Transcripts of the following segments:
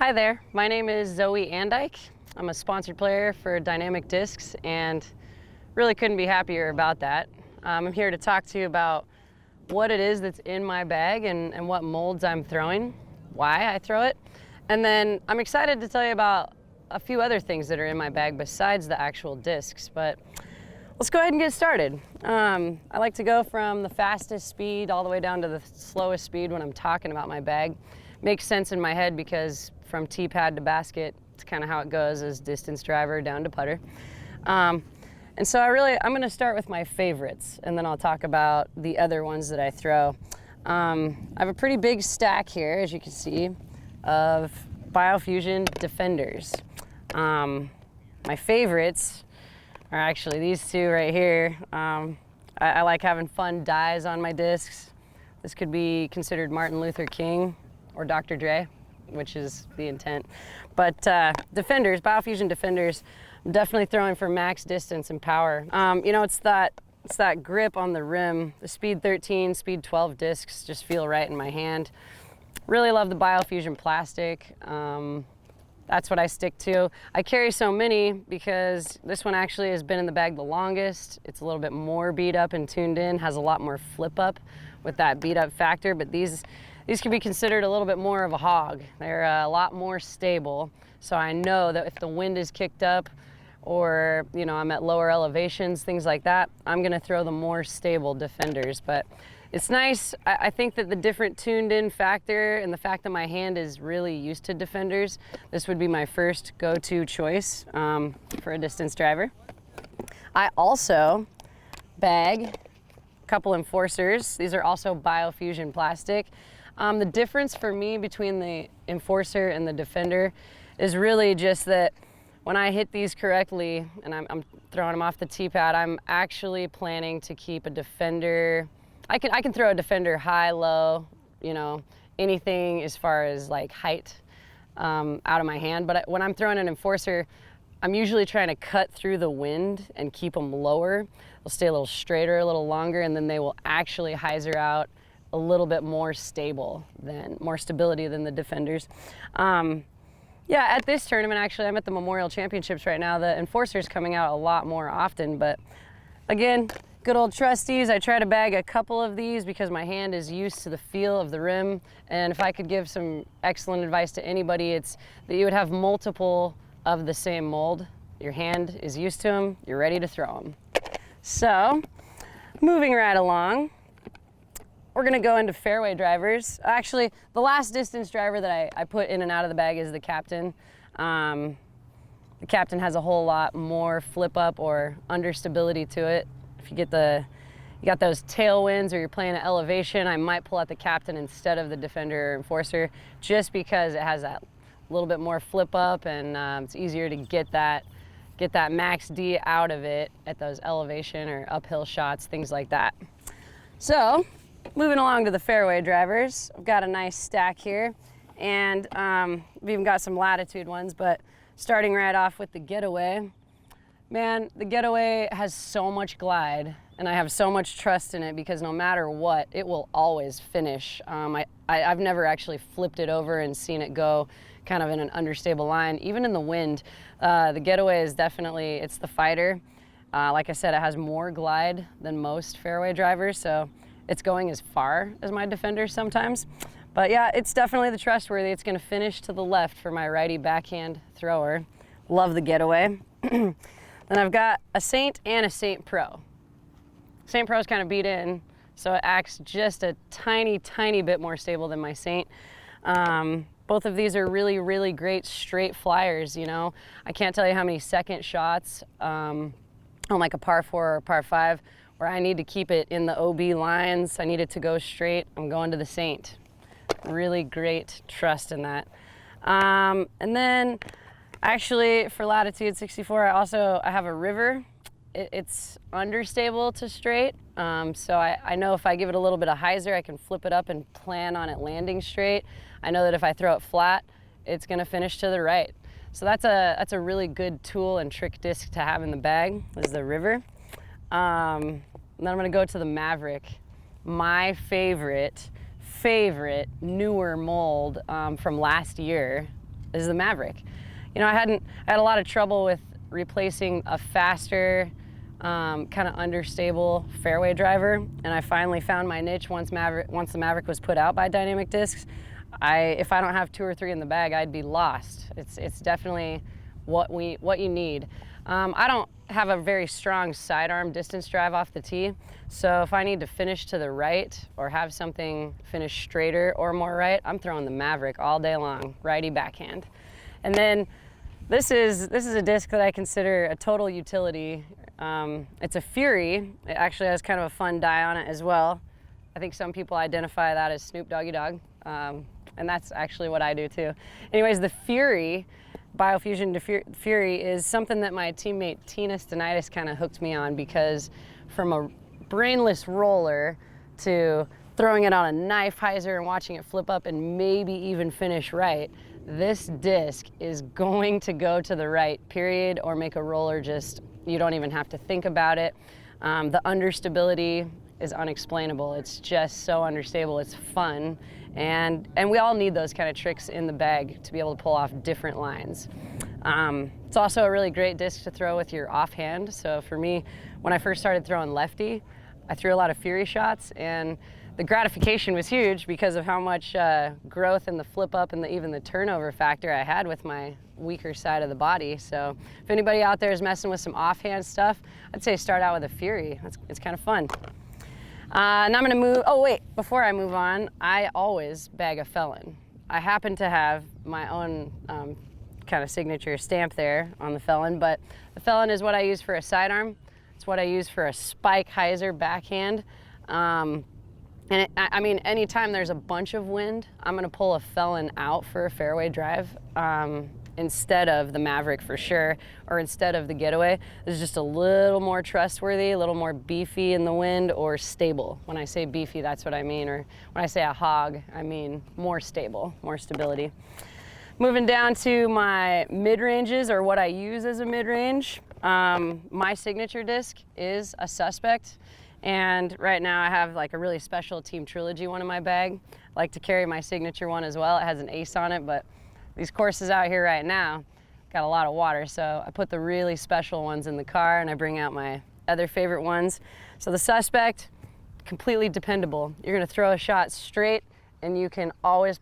Hi there, my name is Zoe Andyke. I'm a sponsored player for Dynamic Discs and really couldn't be happier about that. I'm here to talk to you about what it is that's in my bag and what molds I'm throwing, why I throw it, and then I'm excited to tell you about a few other things that are in my bag besides the actual discs. But let's go ahead and get started. I like to go from the fastest speed all the way down to the slowest speed when I'm talking about my bag. Makes sense in my head because from tee pad to basket, it's kind of how it goes as distance driver down to putter. And so I'm gonna start with my favorites, and then I'll talk about the other ones that I throw. I have a pretty big stack here, as you can see, of Biofusion Defenders. My favorites are actually these two right here. I like having fun dies on my discs. This could be considered Martin Luther King or Dr. Dre, which is the intent. But Defenders, Biofusion Defenders, I'm definitely throwing for max distance and power. You know, it's that grip on the rim. The Speed 13, Speed 12 discs just feel right in my hand. Really love the Biofusion plastic. That's what I stick to. I carry so many because this one actually has been in the bag the longest. It's a little bit more beat up and tuned in, has a lot more flip up with that beat up factor, but these can be considered a little bit more of a hog. They're a lot more stable. So I know that if the wind is kicked up or, you know, I'm at lower elevations, things like that, I'm gonna throw the more stable Defenders. But it's nice. I think that the different tuned in factor and the fact that my hand is really used to Defenders, this would be my first go-to choice for a distance driver. I also bag a couple Enforcers. These are also Biofusion plastic. The difference for me between the Enforcer and the Defender is really just that when I hit these correctly and I'm throwing them off the tee pad, I'm actually planning to keep a Defender. I can throw a Defender high, low, you know, anything as far as like height out of my hand. But when I'm throwing an Enforcer, I'm usually trying to cut through the wind and keep them lower. They'll stay a little straighter, a little longer, and then they will actually hyzer out a little bit more stability than the Defenders. Yeah, at this tournament, actually, I'm at the Memorial Championships right now. The Enforcer's coming out a lot more often, but again, good old trustees. I try to bag a couple of these because my hand is used to the feel of the rim, and if I could give some excellent advice to anybody, it's that you would have multiple of the same mold. Your hand is used to them, you're ready to throw them. So, moving right along, we're gonna go into Fairway Drivers. Actually, the last distance driver that I put in and out of the bag is the Captain. The Captain has a whole lot more flip up or understability to it. If you got those tailwinds or you're playing at elevation, I might pull out the Captain instead of the Defender or Enforcer, just because it has that little bit more flip up and it's easier to get that max D out of it at those elevation or uphill shots, things like that. So, moving along to the Fairway Drivers, I've got a nice stack here, and we've even got some latitude ones, but starting right off with the Getaway. Man, the Getaway has so much glide, and I have so much trust in it because no matter what, it will always finish. I've never actually flipped it over and seen it go kind of in an understable line, even in the wind. The Getaway is definitely, it's the fighter. Like I said, it has more glide than most Fairway drivers, so it's going as far as my Defenders sometimes. But yeah, it's definitely the trustworthy. It's gonna finish to the left for my righty backhand thrower. Love the Getaway. Then I've got a Saint and a Saint Pro. Saint Pro is kind of beat in, so it acts just a tiny, tiny bit more stable than my Saint. Both of these are really, really great straight flyers, you know. I can't tell you how many second shots on like a par 4 or a par 5 where I need to keep it in the OB lines, I need it to go straight, I'm going to the Saint. Really great trust in that. And then actually for latitude 64, I have a River. It's understable to straight, so I know if I give it a little bit of hyzer, I can flip it up and plan on it landing straight. I know that if I throw it flat, it's gonna finish to the right. So that's a really good tool and trick disc to have in the bag, is the River. And then I'm gonna go to the Maverick. My favorite newer mold from last year. is the Maverick. You know, I had a lot of trouble with replacing a faster, kind of understable fairway driver, and I finally found my niche once the Maverick was put out by Dynamic Discs. If I don't have 2 or 3 in the bag, I'd be lost. It's definitely what you need. I don't have a very strong sidearm distance drive off the tee, so if I need to finish to the right or have something finish straighter or more right, I'm throwing the Maverick all day long, righty backhand. And then this is a disc that I consider a total utility. It's a Fury. It actually has kind of a fun die on it as well. I think some people identify that as Snoop Doggy Dogg, and that's actually what I do too. Anyways, the Fury, Biofusion Fury, is something that my teammate Tina Stenitis kind of hooked me on, because from a brainless roller to throwing it on a knife hyzer and watching it flip up and maybe even finish right, this disc is going to go to the right, period, or make a roller just, you don't even have to think about it. The understability is unexplainable. It's just so understable. It's fun. And we all need those kind of tricks in the bag to be able to pull off different lines. It's also a really great disc to throw with your offhand. So for me, when I first started throwing lefty, I threw a lot of Fury shots, and the gratification was huge because of how much growth and the flip up and even the turnover factor I had with my weaker side of the body. So if anybody out there is messing with some offhand stuff, I'd say start out with a Fury. It's kind of fun. And I'm gonna move, oh wait, before I move on, I always bag a Felon. I happen to have my own kind of signature stamp there on the Felon, but the Felon is what I use for a sidearm. It's what I use for a spike hyzer backhand. And I mean, anytime there's a bunch of wind, I'm gonna pull a Felon out for a fairway drive instead of the Maverick for sure, or instead of the Getaway. It's just a little more trustworthy, a little more beefy in the wind, or stable. When I say beefy, that's what I mean, or when I say a hog, I mean more stable, more stability. Moving down to my mid-ranges, or what I use as a mid-range, my signature disc is a Suspect. And right now I have like a really special Team Trilogy one in my bag. I like to carry my signature one as well. It has an ace on it, but these courses out here right now got a lot of water, so I put the really special ones in the car and I bring out my other favorite ones. So the Suspect, completely dependable. You're gonna throw a shot straight and you can always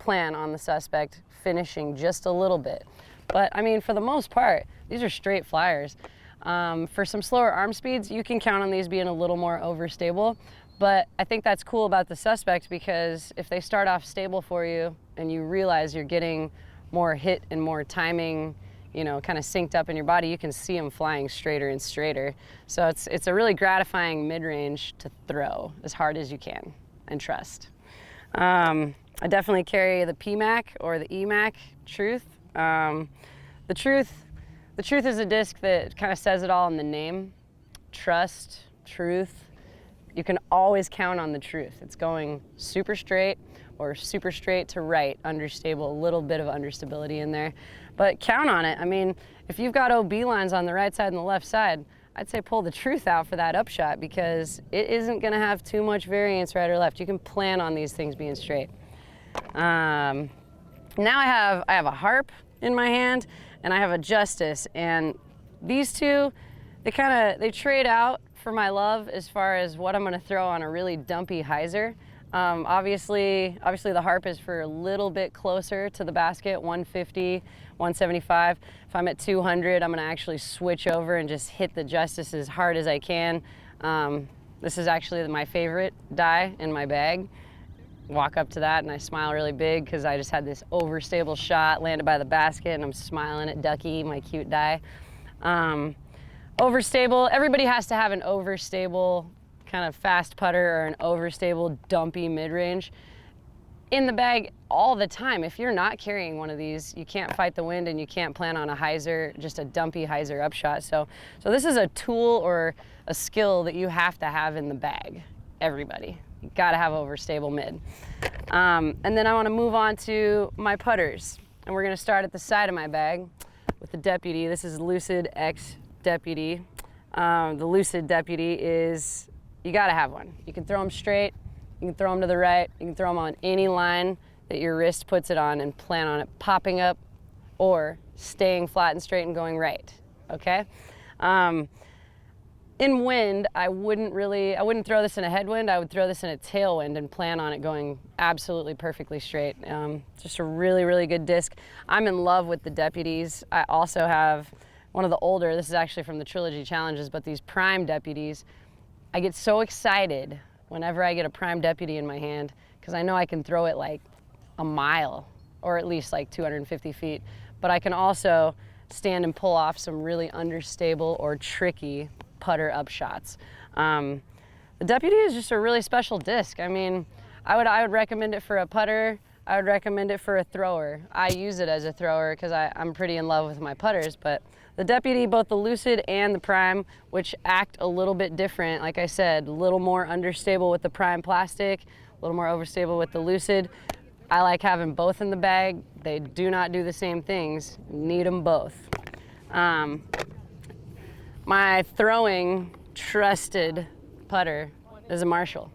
plan on the Suspect finishing just a little bit. But I mean, for the most part, these are straight flyers. For some slower arm speeds, you can count on these being a little more overstable, but I think that's cool about the Suspect, because if they start off stable for you and you realize you're getting more hit and more timing, you know, kind of synced up in your body, you can see them flying straighter and straighter. So it's a really gratifying mid-range to throw as hard as you can and trust. I definitely carry the PMAC or the EMAC Truth. The Truth is a disc that kind of says it all in the name. Trust, truth. You can always count on the Truth. It's going super straight or super straight to right, understable, a little bit of understability in there. But count on it. I mean, if you've got OB lines on the right side and the left side, I'd say pull the Truth out for that upshot, because it isn't gonna have too much variance right or left. You can plan on these things being straight. Now I have a Harp in my hand, and I have a Justice, and these two, they trade out for my love as far as what I'm gonna throw on a really dumpy hyzer. Obviously the Harp is for a little bit closer to the basket, 150, 175. If I'm at 200, I'm gonna actually switch over and just hit the Justice as hard as I can. This is actually my favorite die in my bag. Walk up to that and I smile really big because I just had this overstable shot, landed by the basket, and I'm smiling at Ducky, my cute die. Overstable, everybody has to have an overstable kind of fast putter or an overstable dumpy mid-range in the bag all the time. If you're not carrying one of these, you can't fight the wind and you can't plan on a hyzer, just a dumpy hyzer upshot. So this is a tool or a skill that you have to have in the bag, everybody. You gotta have overstable mid. And then I wanna move on to my putters. And we're gonna start at the side of my bag with the Deputy. This is Lucid X Deputy. The Lucid Deputy is, you gotta have one. You can throw them straight, you can throw them to the right, you can throw them on any line that your wrist puts it on and plan on it popping up or staying flat and straight and going right, okay? In wind, I wouldn't throw this in a headwind. I would throw this in a tailwind and plan on it going absolutely perfectly straight. Just a really, really good disc. I'm in love with the Deputies. I also have one of the older, this is actually from the Trilogy Challenges, but these Prime Deputies. I get so excited whenever I get a Prime Deputy in my hand because I know I can throw it like a mile or at least like 250 feet. But I can also stand and pull off some really understable or tricky putter up shots. The Deputy is just a really special disc. I mean, I would recommend it for a putter. I would recommend it for a thrower. I use it as a thrower because I'm pretty in love with my putters, but the Deputy, both the Lucid and the Prime, which act a little bit different, like I said, a little more understable with the Prime plastic, a little more overstable with the Lucid. I like having both in the bag. They do not do the same things. Need them both. My throwing trusted putter is a Marshall.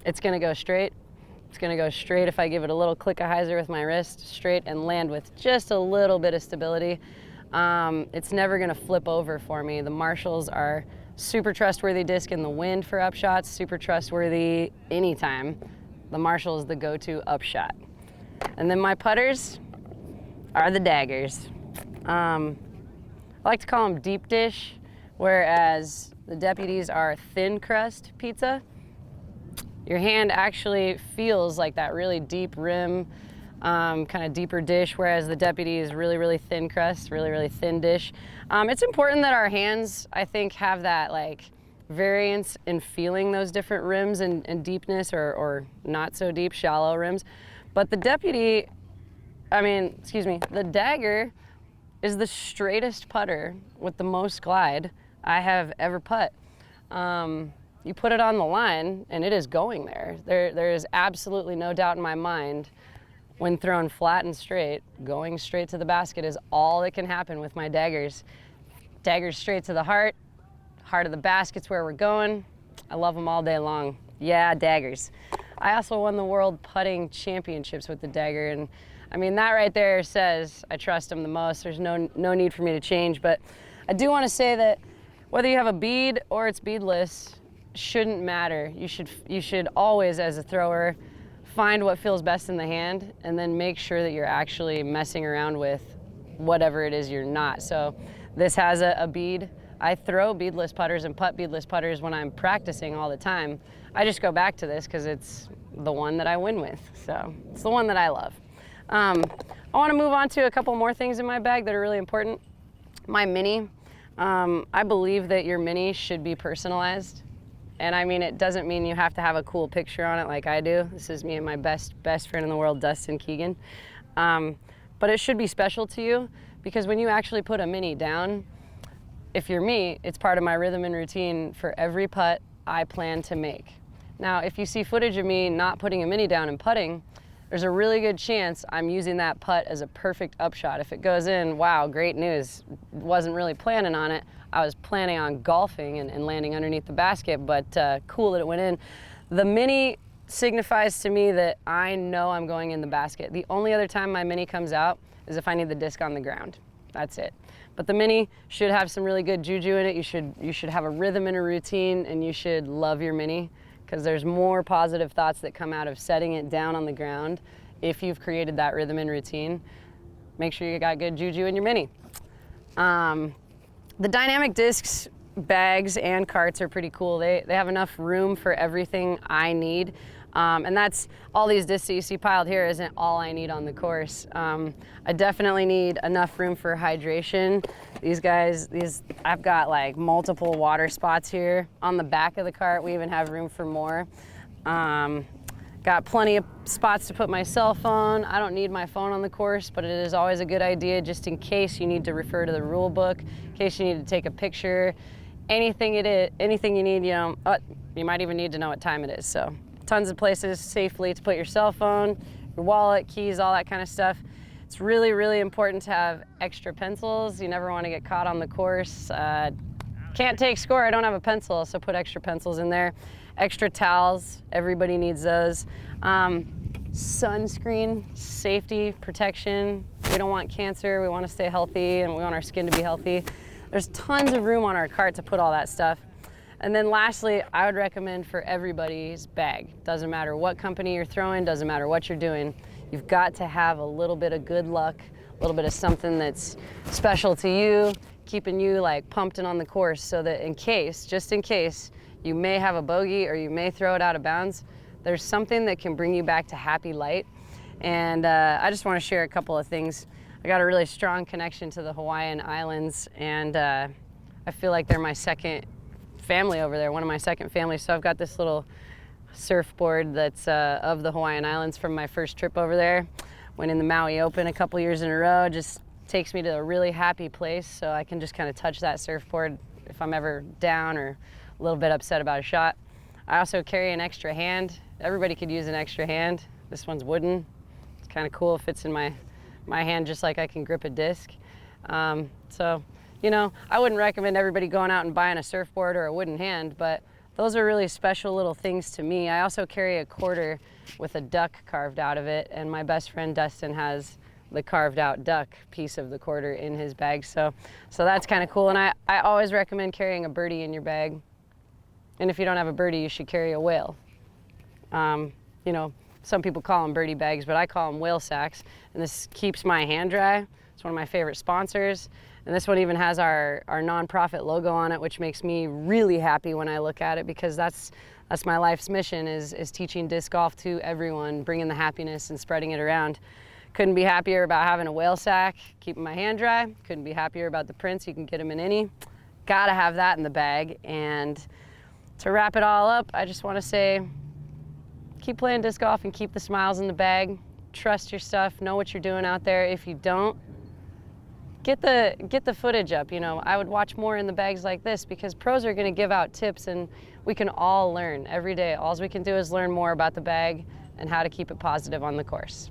It's gonna go straight. It's gonna go straight if I give it a little click of hyzer with my wrist, straight and land with just a little bit of stability. It's never gonna flip over for me. The Marshalls are super trustworthy disc in the wind for upshots, super trustworthy anytime. The Marshall is the go-to upshot. And then my putters are the Daggers. I like to call them deep dish, whereas the Deputies are thin crust pizza. Your hand actually feels like that really deep rim, kind of deeper dish, whereas the Deputy is really, really thin crust, really, really thin dish. It's important that our hands, I think, have that like variance in feeling those different rims and deepness or not so deep, shallow rims. But the Deputy, the Dagger is the straightest putter with the most glide I have ever putt. You put it on the line and it is going there. There is absolutely no doubt in my mind when thrown flat and straight, going straight to the basket is all that can happen with my Daggers. Daggers straight to the heart of the basket's where we're going. I love them all day long. Yeah, Daggers. I also won the World Putting Championships with the Dagger, and I mean, that right there says I trust them the most. There's no need for me to change, but I do want to say that whether you have a bead or it's beadless, shouldn't matter. You should always, as a thrower, find what feels best in the hand and then make sure that you're actually messing around with whatever it is you're not. So this has a bead. I throw beadless putters and putt beadless putters when I'm practicing all the time. I just go back to this because it's the one that I win with. So it's the one that I love. I want to move on to a couple more things in my bag that are really important. My Mini. I believe that your Mini should be personalized. And I mean, it doesn't mean you have to have a cool picture on it like I do. This is me and my best friend in the world, Dustin Keegan. But it should be special to you because when you actually put a Mini down, if you're me, it's part of my rhythm and routine for every putt I plan to make. Now, if you see footage of me not putting a Mini down and putting, there's a really good chance I'm using that putt as a perfect upshot. If it goes in, wow, great news. Wasn't really planning on it. I was planning on golfing and landing underneath the basket, but cool that it went in. The Mini signifies to me that I know I'm going in the basket. The only other time my Mini comes out is if I need the disc on the ground. That's it. But the Mini should have some really good juju in it. You should have a rhythm and a routine, and you should love your Mini, because there's more positive thoughts that come out of setting it down on the ground if you've created that rhythm and routine. Make sure you got good juju in your Mini. The dynamic discs, bags, and carts are pretty cool. They have enough room for everything I need. And that's all these discs that you see piled here isn't all I need on the course. I definitely need enough room for hydration. I've got like multiple water spots here. On the back of the cart, we even have room for more. Got plenty of spots to put my cell phone. I don't need my phone on the course, but it is always a good idea just in case you need to refer to the rule book, in case you need to take a picture, anything you need, you might even need to know what time it is. So tons of places safely to put your cell phone, your wallet, keys, all that kind of stuff. It's really, really important to have extra pencils. You never want to get caught on the course. Can't take score, I don't have a pencil, so put extra pencils in there. Extra towels, everybody needs those. Sunscreen, safety, protection, We don't want cancer, we want to stay healthy, and we want our skin to be healthy. There's tons of room on our cart to put all that stuff. And then lastly, I would recommend for everybody's bag. Doesn't matter what company you're throwing, doesn't matter what you're doing. You've got to have a little bit of good luck, a little bit of something that's special to you, keeping you like pumped and on the course, so that in case, just in case, you may have a bogey or you may throw it out of bounds, there's something that can bring you back to happy light. And I just want to share a couple of things. I got a really strong connection to the Hawaiian Islands, and I feel like they're my second family over there, one of my second families. So I've got this little surfboard that's of the Hawaiian Islands from my first trip over there. Went in the Maui Open a couple years in a row. Just takes me to a really happy place, so I can just kind of touch that surfboard if I'm ever down or a little bit upset about a shot. I also carry an extra hand. Everybody could use an extra hand. This one's wooden. It's kind of cool. It fits in my hand just like I can grip a disc. So, you know, I wouldn't recommend everybody going out and buying a surfboard or a wooden hand, but those are really special little things to me. I also carry a quarter with a duck carved out of it, and my best friend Dustin has the carved out duck piece of the quarter in his bag. So that's kind of cool. And I always recommend carrying a birdie in your bag. And if you don't have a birdie, you should carry a whale. You know, some people call them birdie bags, but I call them whale sacks. And this keeps my hand dry. It's one of my favorite sponsors. And this one even has our nonprofit logo on it, which makes me really happy when I look at it, because that's my life's mission is teaching disc golf to everyone, bringing the happiness and spreading it around. Couldn't be happier about having a whale sack, keeping my hand dry. Couldn't be happier about the prints. You can get them in any. Gotta have that in the bag. And to wrap it all up, I just want to say, keep playing disc golf and keep the smiles in the bag. Trust your stuff. Know what you're doing out there. If you don't, get the footage up. You know, I would watch more in the bags like this, because pros are going to give out tips, and we can all learn every day. All we can do is learn more about the bag and how to keep it positive on the course.